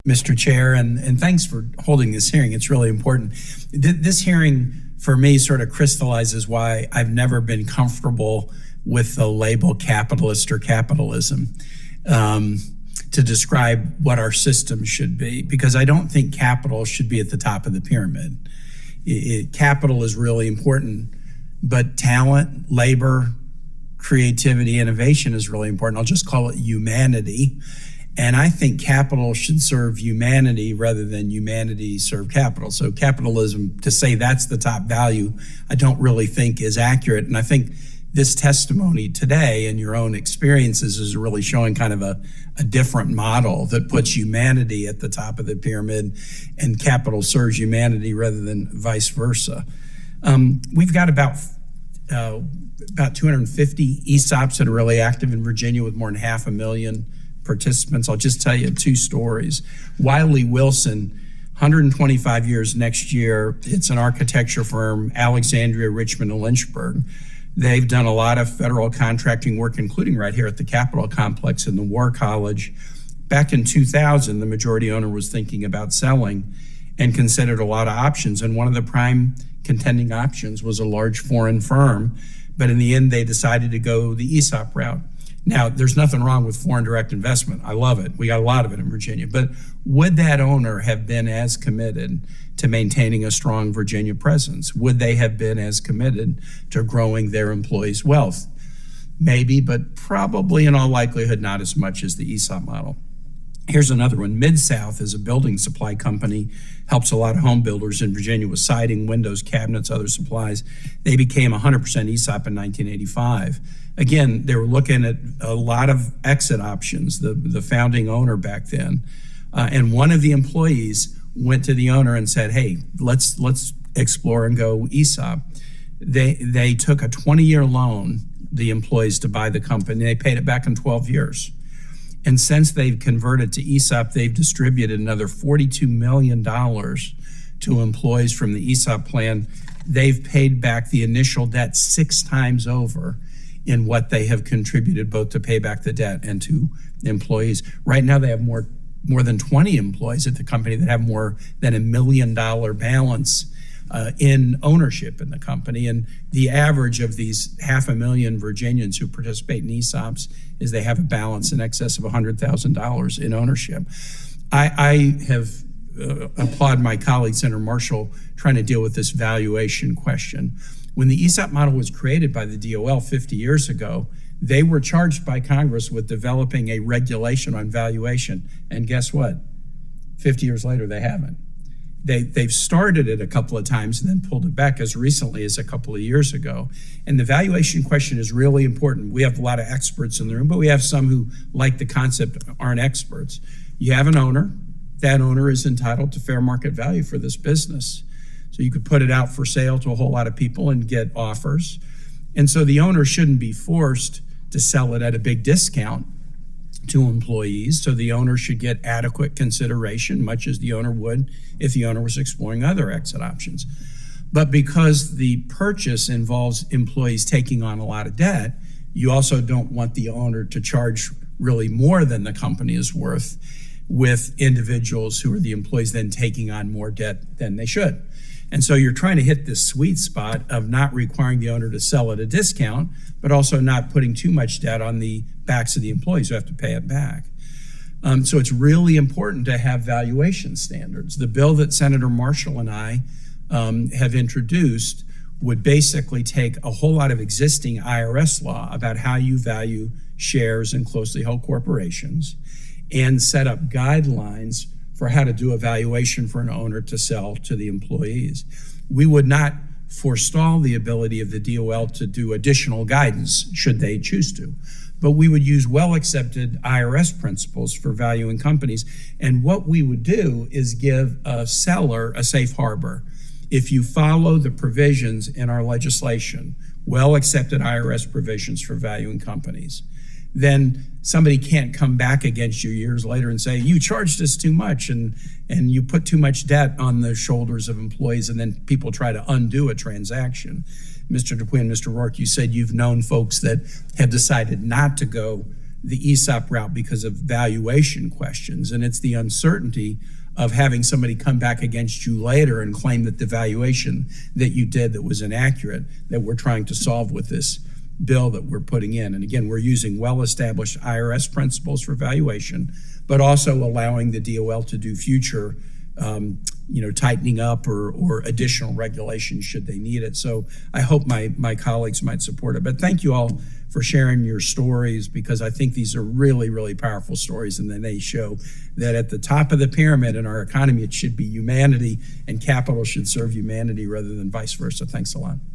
Mr. Chair, and thanks for holding this hearing. It's really important. This hearing, for me, sort of crystallizes why I've never been comfortable with the label capitalist or capitalism to describe what our system should be, because I don't think capital should be at the top of the pyramid. Capital is really important, but talent, labor, creativity, innovation is really important. I'll just call it humanity. And I think capital should serve humanity rather than humanity serve capital. So capitalism, to say that's the top value, I don't really think is accurate. And I think this testimony today and your own experiences is really showing kind of a different model that puts humanity at the top of the pyramid and capital serves humanity rather than vice versa. We've got about 250 ESOPs that are really active in Virginia with more than 500,000 participants. I'll just tell you two stories. Wiley Wilson, 125 years next year. It's an architecture firm, Alexandria, Richmond, and Lynchburg. They've done a lot of federal contracting work, including right here at the Capitol Complex in the War College. Back in 2000, the majority owner was thinking about selling and considered a lot of options. And one of the prime contending options was a large foreign firm. But in the end, they decided to go the ESOP route. Now, there's nothing wrong with foreign direct investment. I love it. We got a lot of it in Virginia. But would that owner have been as committed to maintaining a strong Virginia presence? Would they have been as committed to growing their employees' wealth? Maybe, but probably in all likelihood not as much as the ESOP model. Here's another one. Mid-South is a building supply company, helps a lot of home builders in Virginia with siding, windows, cabinets, other supplies. They became 100% ESOP in 1985. Again, they were looking at a lot of exit options, the founding owner back then. And one of the employees went to the owner and said, hey, let's explore and go ESOP. They took a 20-year loan, the employees, to buy the company. They paid it back in 12 years. And since they've converted to ESOP, they've distributed another $42 million to employees from the ESOP plan. They've paid back the initial debt 6 times over in what they have contributed both to pay back the debt and to employees. Right now, they have more than 20 employees at the company that have more than $1 million balance in ownership in the company. And the average of these 500,000 Virginians who participate in ESOPs is they have a balance in excess of $100,000 in ownership. I have applaud my colleague, Senator Marshall, trying to deal with this valuation question. When the ESOP model was created by the DOL 50 years ago, they were charged by Congress with developing a regulation on valuation. And guess what? 50 years later, they haven't. They've started it a couple of times and then pulled it back as recently as a couple of years ago. And the valuation question is really important. We have a lot of experts in the room, but we have some who like the concept aren't experts. You have an owner. That owner is entitled to fair market value for this business. So you could put it out for sale to a whole lot of people and get offers. And so the owner shouldn't be forced to sell it at a big discount to employees. So the owner should get adequate consideration, much as the owner would if the owner was exploring other exit options. But because the purchase involves employees taking on a lot of debt, you also don't want the owner to charge really more than the company is worth, with individuals who are the employees then taking on more debt than they should. And so you're trying to hit this sweet spot of not requiring the owner to sell at a discount, but also not putting too much debt on the backs of the employees who have to pay it back. So it's really important to have valuation standards. The bill that Senator Marshall and I have introduced would basically take a whole lot of existing IRS law about how you value shares in closely held corporations and set up guidelines for how to do a valuation for an owner to sell to the employees. We would not forestall the ability of the DOL to do additional guidance should they choose to, but we would use well-accepted IRS principles for valuing companies. And what we would do is give a seller a safe harbor. If you follow the provisions in our legislation, well-accepted IRS provisions for valuing companies, then somebody can't come back against you years later and say, you charged us too much and you put too much debt on the shoulders of employees, and then people try to undo a transaction. Mr. Dupuy and Mr. Rourke, you said you've known folks that have decided not to go the ESOP route because of valuation questions, and it's the uncertainty of having somebody come back against you later and claim that the valuation that you did that was inaccurate that we're trying to solve with this bill that we're putting in. And again, we're using well-established IRS principles for valuation, but also allowing the DOL to do future tightening up or additional regulations should they need it. So I hope my colleagues might support it. But thank you all for sharing your stories, because I think these are really, really powerful stories, and then they show that at the top of the pyramid in our economy, it should be humanity, and capital should serve humanity rather than vice versa. Thanks a lot.